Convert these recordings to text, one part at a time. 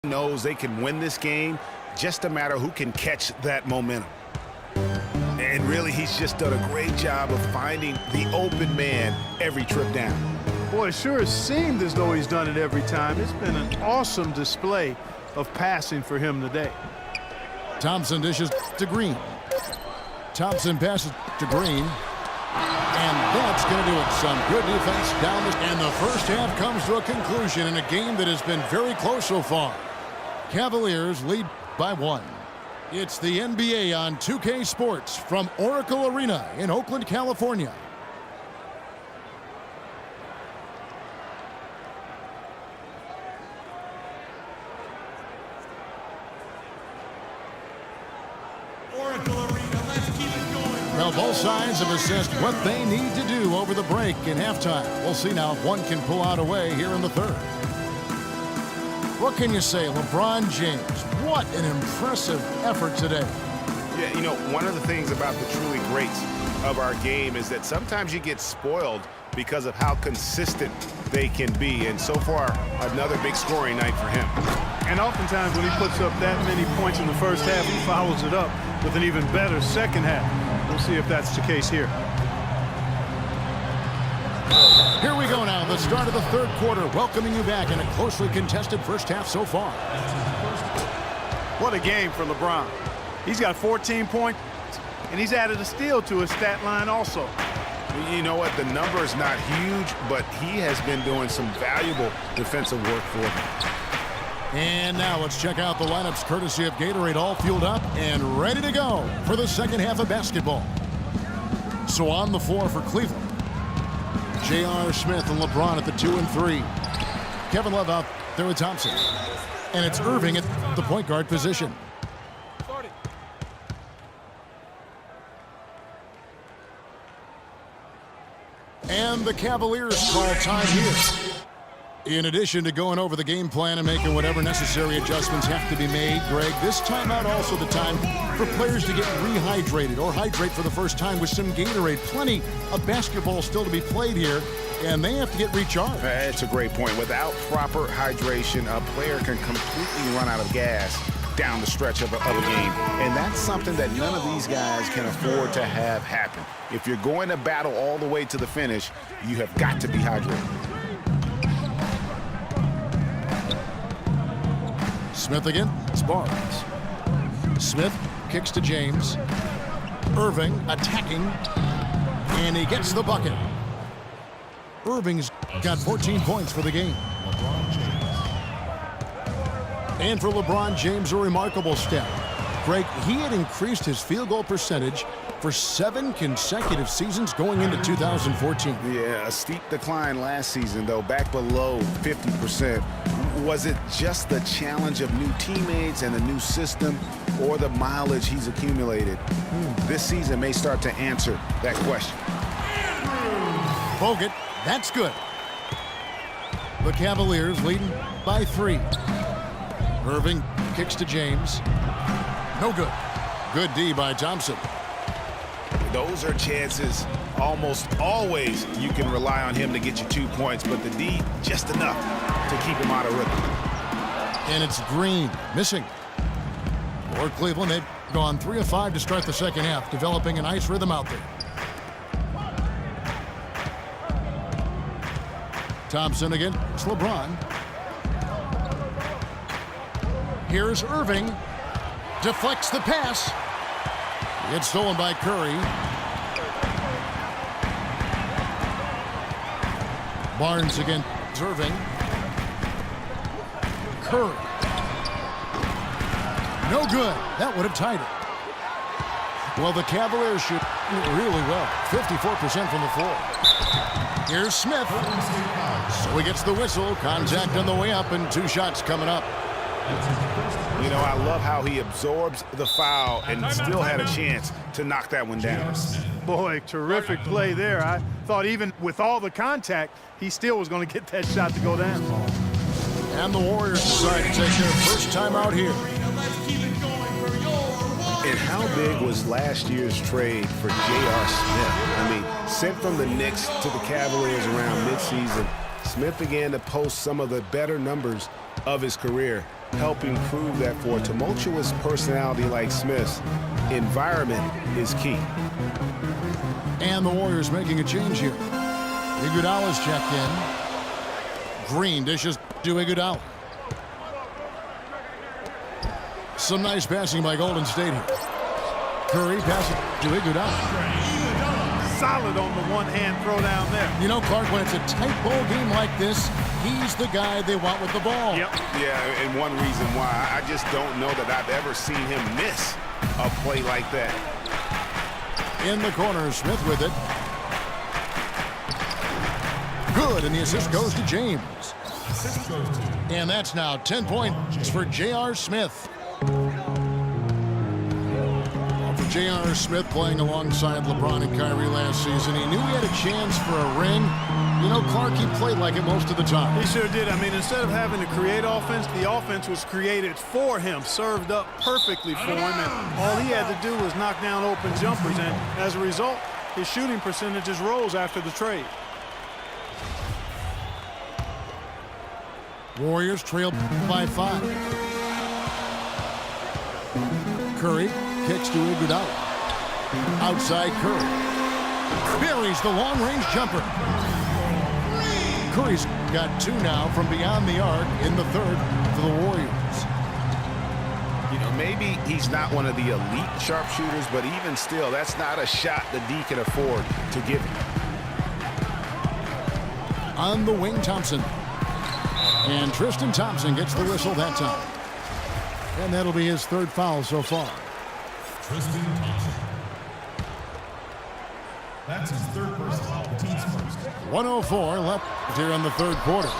knows they can win this game, just a matter who can catch that momentum. And really, he's just done a great job of finding the open man every trip down. Boy, it sure has seemed as though he's done it every time. It's been an awesome display of passing for him today. Thompson dishes to Green. Thompson passes to Green. And that's going to do it. Some good defense down the... And the first half comes to a conclusion in a game that has been very close so far. Cavaliers lead by 1. It's the NBA on 2K Sports from Oracle Arena in Oakland, California. Well, both sides have assessed what they need to do over the break and halftime. We'll see now if one can pull out a way here in the third. What can you say, LeBron James? What an impressive effort today. Yeah, you know, one of the things about the truly greats of our game is that sometimes you get spoiled because of how consistent they can be. And so far, another big scoring night for him. And oftentimes when he puts up that many points in the first half, he follows it up with an even better second half. We'll see if that's the case here. Here we go now, the start of the third quarter, welcoming you back in a closely contested first half so far. What a game for LeBron. He's got 14 points, and he's added a steal to his stat line also. You know what? The number is not huge, but he has been doing some valuable defensive work for them. And now let's check out the lineups courtesy of Gatorade, all fueled up and ready to go for the second half of basketball. So on the floor for Cleveland, J.R. Smith and LeBron at the 2 and 3. Kevin Love out there with Thompson. And it's Irving at the point guard position. And the Cavaliers call time here. In addition to going over the game plan and making whatever necessary adjustments have to be made, Greg, this timeout also the time for players to get rehydrated or hydrate for the first time with some Gatorade. Plenty of basketball still to be played here, and they have to get recharged. That's a great point. Without proper hydration, a player can completely run out of gas down the stretch of a game. And that's something that none of these guys can afford to have happen. If you're going to battle all the way to the finish, you have got to be hydrated. Smith again, it's Barnes. Smith kicks to James. Irving attacking, and he gets the bucket. Irving's got 14 points for the game. And for LeBron James, a remarkable step. Greg, he had increased his field goal percentage for 7 consecutive seasons going into 2014. Yeah, a steep decline last season, though, back below 50%. Was it just the challenge of new teammates and the new system, or the mileage he's accumulated? This season may start to answer that question. Bogut, that's good. The Cavaliers leading by 3. Irving kicks to James. No good. Good D by Thompson. Those are chances almost always you can rely on him to get you 2 points, but the D just enough to keep him out of rhythm. And it's Green missing. For Cleveland, they've gone 3 of 5 to start the second half, developing a nice rhythm out there. Thompson again. It's LeBron. Here's Irving. Deflects the pass. It's stolen by Curry. Barnes again. Irving. Curry. No good. That would have tied it. Well, the Cavaliers shoot really well. 54% from the floor. Here's Smith. So he gets the whistle. Contact on the way up, and 2 shots coming up. You know, I love how he absorbs the foul and still had a chance to knock that one down. Boy, terrific play there. I thought even with all the contact, he still was going to get that shot to go down. And the Warriors decide to take their first time out here. And how big was last year's trade for J.R. Smith? I mean, sent from the Knicks to the Cavaliers around midseason, Smith began to post some of the better numbers of his career. helping prove that for a tumultuous personality like Smith's, environment is key. And the Warriors making a change here. Iguodala's checked in. Green dishes to Iguodala. Some nice passing by Golden State here. Curry passes to Iguodala. Solid on the one-hand throw down there. You know, Clark, when it's a tight ball game like this, he's the guy they want with the ball. Yep. Yeah, and one reason why, I just don't know that I've ever seen him miss a play like that. In the corner, Smith with it. Good, and the assist goes to James. And that's now 10 points for J.R. Smith. For J.R. Smith playing alongside LeBron and Kyrie last season, he knew he had a chance for a ring. You know, Clark, he played like it most of the time. He sure did. I mean, instead of having to create offense, the offense was created for him, served up perfectly for him, and all he had to do was knock down open jumpers, and as a result, his shooting percentages rose after the trade. Warriors trail by 5. Curry kicks to Iguodala. Outside Curry. Buries the long-range jumper. Curry's got 2 now from beyond the arc in the third for the Warriors. You know, maybe he's not one of the elite sharpshooters, but even still, that's not a shot the D can afford to give him. On the wing, Thompson. And Tristan Thompson gets the whistle that time. And that'll be his 3rd foul so far. Tristan Thompson. That's his 3rd personal foul. The team's first. 1:04 left here in the 3rd quarter.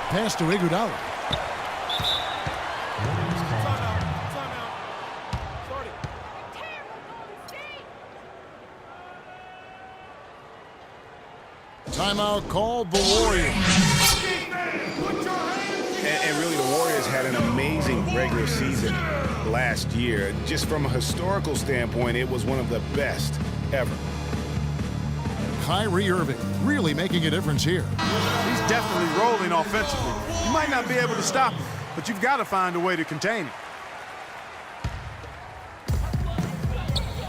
Pass to Iguodala. Timeout called the Warriors. And really, the Warriors had an amazing regular season last year. Just from a historical standpoint, it was one of the best ever. Kyrie Irving really making a difference here. He's definitely rolling offensively. You might not be able to stop him, but you've got to find a way to contain him.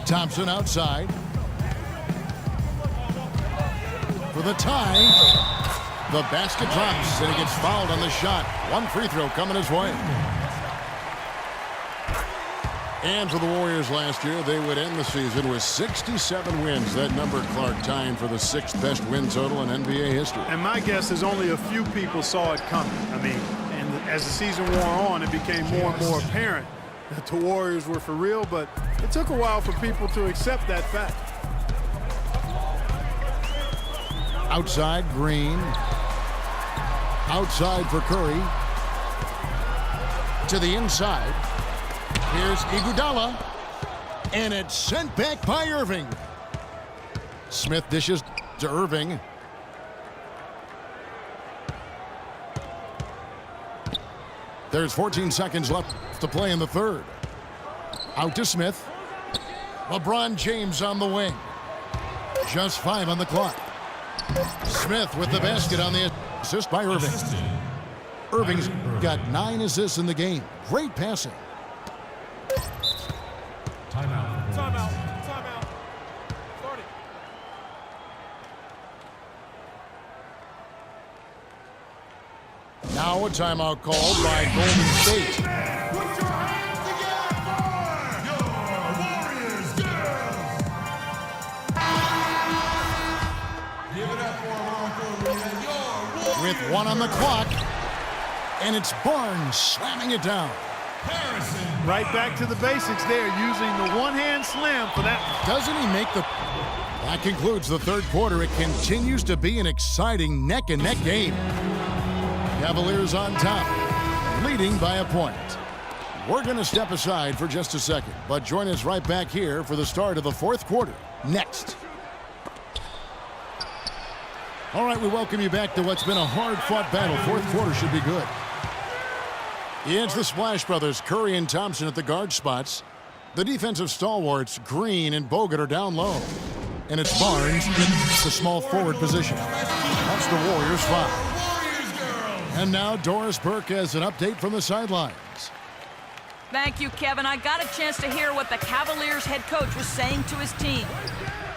Thompson outside. For the tie. The basket drops, and he gets fouled on the shot. 1 free throw coming his way. And for the Warriors last year, they would end the season with 67 wins. That number, Clark, tying for the 6th best win total in NBA history. And my guess is only a few people saw it coming. I mean, and as the season wore on, it became more and more apparent that the Warriors were for real, but it took a while for people to accept that fact. Outside, Green. Outside for Curry. To the inside. Here's Iguodala. And it's sent back by Irving. Smith dishes to Irving. There's 14 seconds left to play in the 3rd. Out to Smith. LeBron James on the wing. Just 5 on the clock. Smith with the basket on the assist by Irving. Irving's got 9 assists in the game. Great passing. Timeout. Timeout. Timeout. Starting. Now a timeout called by Golden State. Put your hands together for your Warriors girls. Give it up for your With 1 on the clock. And it's Barnes slamming it down. Harrison. Right back to the basics there, using the one-hand slam for that. Doesn't he make the... That concludes the 3rd quarter. It continues to be an exciting neck-and-neck game. Cavaliers on top, leading by a point. We're going to step aside for just a second, but join us right back here for the start of the 4th quarter. Next. All right, we welcome you back to what's been a hard-fought battle. 4th quarter should be good. It's the Splash Brothers, Curry and Thompson at the guard spots. The defensive stalwarts, Green and Bogut, are down low. And it's Barnes in the small forward position. That's the Warriors' foul. And now Doris Burke has an update from the sidelines. Thank you, Kevin. I got a chance to hear what the Cavaliers head coach was saying to his team.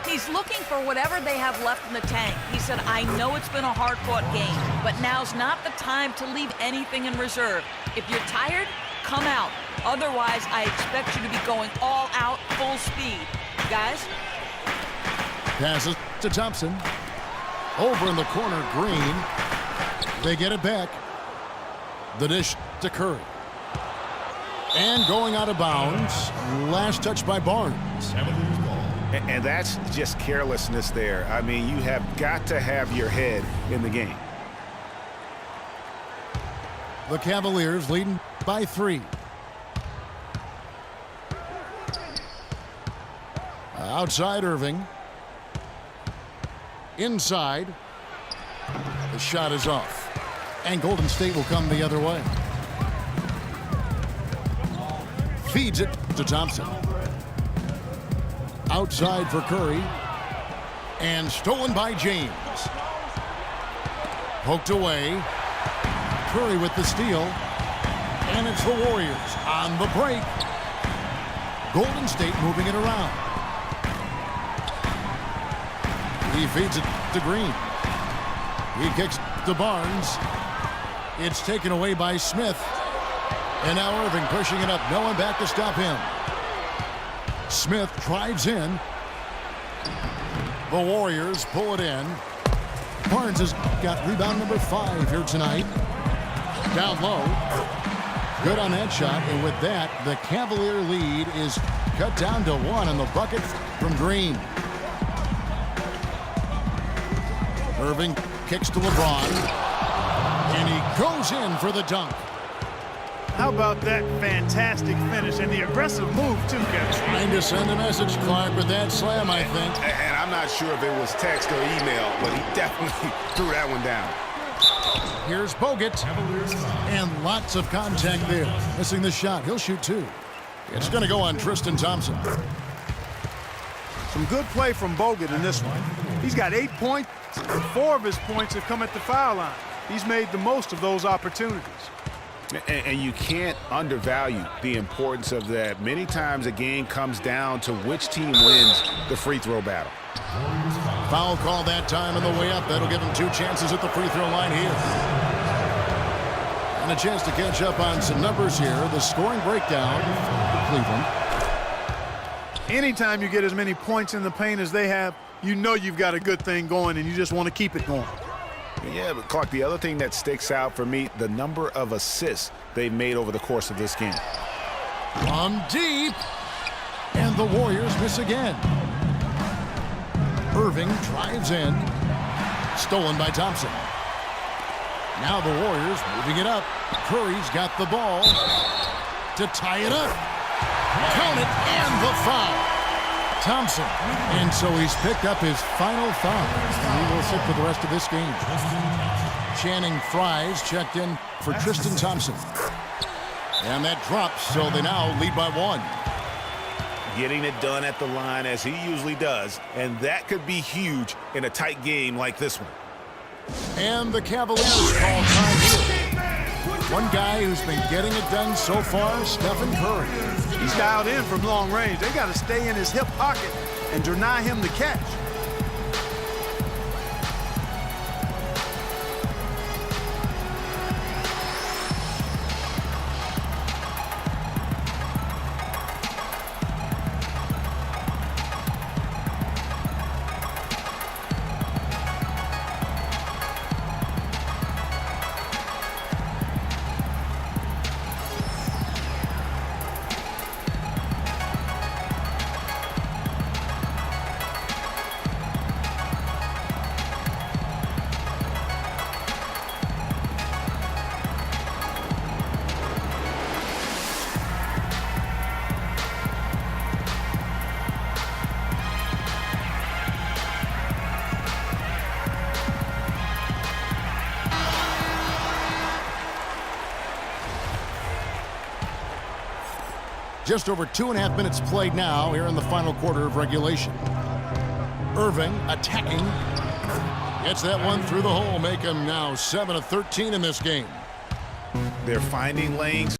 He's looking for whatever they have left in the tank. He said, I know it's been a hard-fought game, but now's not the time to leave anything in reserve. If you're tired, come out. Otherwise, I expect you to be going all out, full speed. Guys? Passes to Thompson. Over in the corner, Green. They get it back. The dish to Curry. And going out of bounds. Last touch by Barnes. And that's just carelessness there. I mean, you have got to have your head in the game. The Cavaliers leading by 3. Outside Irving. Inside. The shot is off. And Golden State will come the other way. Feeds it to Thompson. Outside for Curry. And stolen by James. Poked away. Curry with the steal. And it's the Warriors on the break. Golden State moving it around. He feeds it to Green. He kicks to Barnes. It's taken away by Smith. And now Irving pushing it up. No one back to stop him. Smith drives in. The Warriors pull it in. Barnes has got rebound number 5 here tonight. Down low. Good on that shot. And with that, the Cavalier lead is cut down to 1 on the bucket from Green. Irving kicks to LeBron. And he goes in for the dunk. How about that fantastic finish and the aggressive move, too, Kevin? Trying to send a message, Clark, with that slam, I think. And I'm not sure if it was text or email, but he definitely threw that one down. Here's Bogut. And lots of contact there. Missing the shot. He'll shoot 2. It's going to go on Tristan Thompson. Some good play from Bogut in this one. He's got 8 points, and 4 of his points have come at the foul line. He's made the most of those opportunities. And you can't undervalue the importance of that. Many times a game comes down to which team wins the free throw battle. Foul call that time on the way up. That'll give him 2 chances at the free throw line here. And a chance to catch up on some numbers here. The scoring breakdown for Cleveland. Anytime you get as many points in the paint as they have, you know you've got a good thing going and you just want to keep it going. Yeah, but Clark, the other thing that sticks out for me, the number of assists they've made over the course of this game. From deep. And the Warriors miss again. Irving drives in. Stolen by Thompson. Now the Warriors moving it up. Curry's got the ball to tie it up. Count it, and the foul. Thompson. And so he's picked up his final foul. And he will sit for the rest of this game. Channing Fries checked in for Tristan Thompson. And that drops, so they now lead by 1. Getting it done at the line as he usually does, and that could be huge in a tight game like this one. And the Cavaliers call time here. One guy who's been getting it done so far, Stephen Curry. He's dialed in from long range. They got to stay in his hip pocket and deny him the catch. Just over 2.5 minutes played now here in the final quarter of regulation. Irving attacking. Gets that one through the hole, make him now 7 of 13 in this game. They're finding lanes.